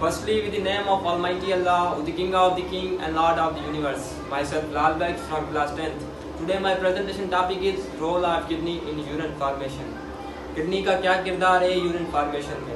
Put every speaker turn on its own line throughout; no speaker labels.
Firstly, with the name of Almighty Allah, the King of the King and Lord of the Universe. Myself, Lal Beg from class 10th. Today my presentation topic is role of kidney in urine formation. Kidney का क्या किरदार है urine formation में।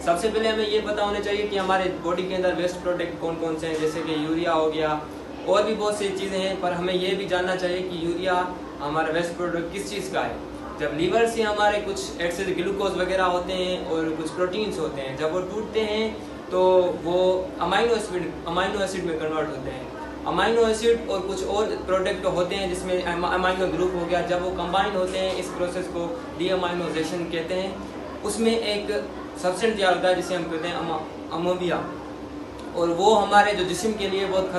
सबसे पहले हमें ये पता होना चाहिए कि हमारे बॉडी के अंदर वेस्ट प्रोडक्ट कौन कौन से हैं, जैसे कि यूरिया हो गया और भी बहुत सी चीज़ें हैं। पर हमें ये भी जानना चाहिए कि यूरिया हमारा वेस्ट प्रोडक्ट किस चीज़ का है। जब लीवर से हमारे कुछ एक्सेस ग्लूकोज वगैरह होते हैं और कुछ प्रोटीन्स होते हैं, जब वो टूटते हैं तो वो अमाइनो एसिड में कन्वर्ट होते हैं। अमाइनो एसिड और कुछ और प्रोडक्ट होते हैं जिसमें अमाइनो ग्रुप हो गया, जब वो कंबाइन होते हैं इस प्रोसेस को डीअमाइनोजेशन कहते हैं। उसमें एक सब्सटेंस तैयार होता है जिसे हम कहते हैं अमोनिया, और वो हमारे जो जिस्म के लिए बहुत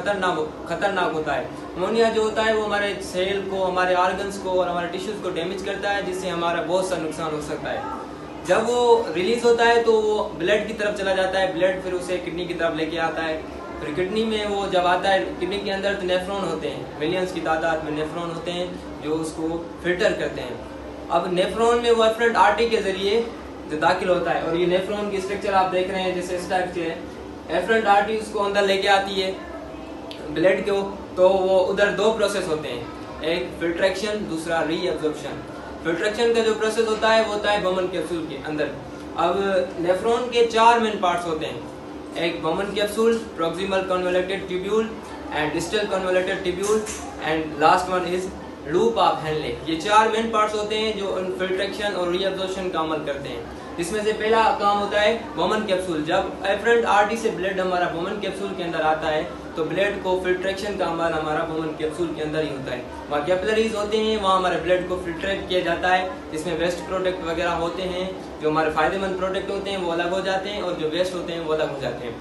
खतरनाक होता है। अमोनिया जो होता है वो हमारे सेल को, हमारे ऑर्गन्स को और हमारे टिश्यूज को डैमेज करता है, जिससे हमारा बहुत सा नुकसान हो सकता है। जब वो रिलीज होता है तो वो ब्लड की तरफ चला जाता है, ब्लड फिर उसे किडनी की तरफ लेके आता है। फिर किडनी में वो जब आता है, किडनी के अंदर तो नेफ्रॉन होते हैं, मिलियंस की तादाद में नेफ्रॉन होते हैं जो उसको फिल्टर करते हैं। अब नेफ्रॉन में वो एफरेंट आर्टरी के जरिए दाखिल होता है, और ये नेफ्रॉन की स्ट्रक्चर आप देख रहे हैं जैसे इस टाइप से है। एफरेंट आर्टरी उसको अंदर लेके आती है ब्लड को, तो वो उधर दो प्रोसेस होते हैं, एक फिल्ट्रेक्शन, दूसरा रीअब्जॉर्प्शन। फिल्ट्रेक्शन का जो प्रोसेस होता है वो होता है बमन कैप्सूल के अंदर। अब नेफ्रॉन के 4 मेन पार्ट्स होते हैं, एक Boman capsule, proximal convoluted tubule and distal convoluted tubule and last one is loop of Henle. ये 4 मेन पार्ट्स होते हैं जो फिल्ट्रेक्शन और रीअब्जॉर्प्शन का अमल करते हैं। इसमें से पहला काम होता है बमन कैप्सूल। जब एफरेंट आर्टरी से ब्लड हमारा बमन कैप्सूल के अंदर आता है तो ब्लड को फिल्ट्रेक्शन का अमल हमारा बमन कैप्सूल के अंदर ही होता है। वहाँ कैपिलरीज होते हैं, वहाँ हमारे ब्लड को फिल्ट्रेट किया जाता है, जिसमें वेस्ट प्रोडक्ट वगैरह होते हैं। जो हमारे फायदेमंद प्रोडक्ट होते हैं वो अलग हो जाते हैं और जो वेस्ट होते हैं वो अलग हो जाते हैं।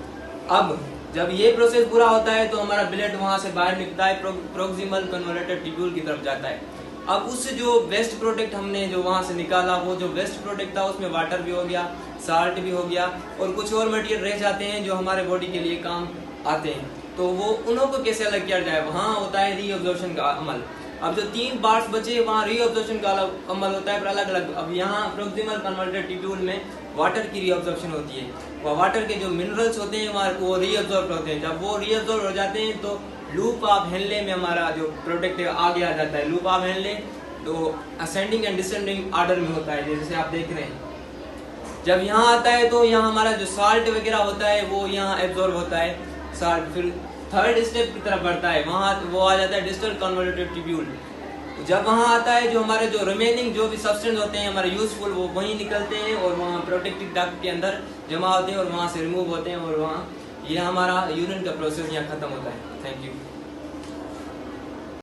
अब जब ये प्रोसेस पूरा होता है तो हमारा ब्लड वहाँ से बाहर निकलता है, प्रॉक्सिमल कन्वोल्यूटेड ट्यूब्यूल की तरफ जाता है। अब उस जो वेस्ट प्रोडक्ट हमने जो वहाँ से निकाला, वो जो वेस्ट प्रोडक्ट था उसमें वाटर भी हो गया, साल्ट भी हो गया और कुछ और मटेरियल रह जाते हैं जो हमारे बॉडी के लिए काम आते हैं। तो वो उन्हों को कैसे अलग किया जाए, वहाँ होता है रीअब्जॉर्प्शन का अमल। अब जो 3 पार्ट्स बचे वहाँ रीअब्जॉर्प्शन का अमल होता है पर अलग अलग। अब यहाँ प्रॉक्सिमल कन्वोल्यूटेड ट्यूब्यूल में वाटर की रीअब्जॉर्प्शन होती है, वह वाटर के जो मिनरल्स होते हैं वहाँ वो रीअब्जॉर्ब होते हैं। जब वो रीअब्जॉर्ब हो जाते हैं तो लूप ऑफ हेनले में हमारा जो प्रोडक्ट आगे आ जाता है। लूप ऑफ हेनले तो असेंडिंग एंड डिसेंडिंग ऑर्डर में होता है, जैसे आप देख रहे हैं। जब यहाँ आता है तो यहाँ हमारा जो साल्ट वगैरह होता है वो यहाँ एब्जॉर्ब होता है साल्ट, फिर थर्ड स्टेप की तरफ बढ़ता है, वहाँ वो आ जाता है डिस्टल कन्वोल्यूटेड ट्यूब्यूल। जब वहाँ आता है जो हमारे जो रिमेनिंग जो भी सब्सटेंस होते हैं हमारे यूजफुल, वो वहीं निकलते हैं और वहाँ प्रोटेक्टिव डक्ट के अंदर जमा होते हैं और वहाँ से रिमूव होते हैं, और वहाँ ये हमारा यूरिन का प्रोसेस यहाँ खत्म होता है। Thank you.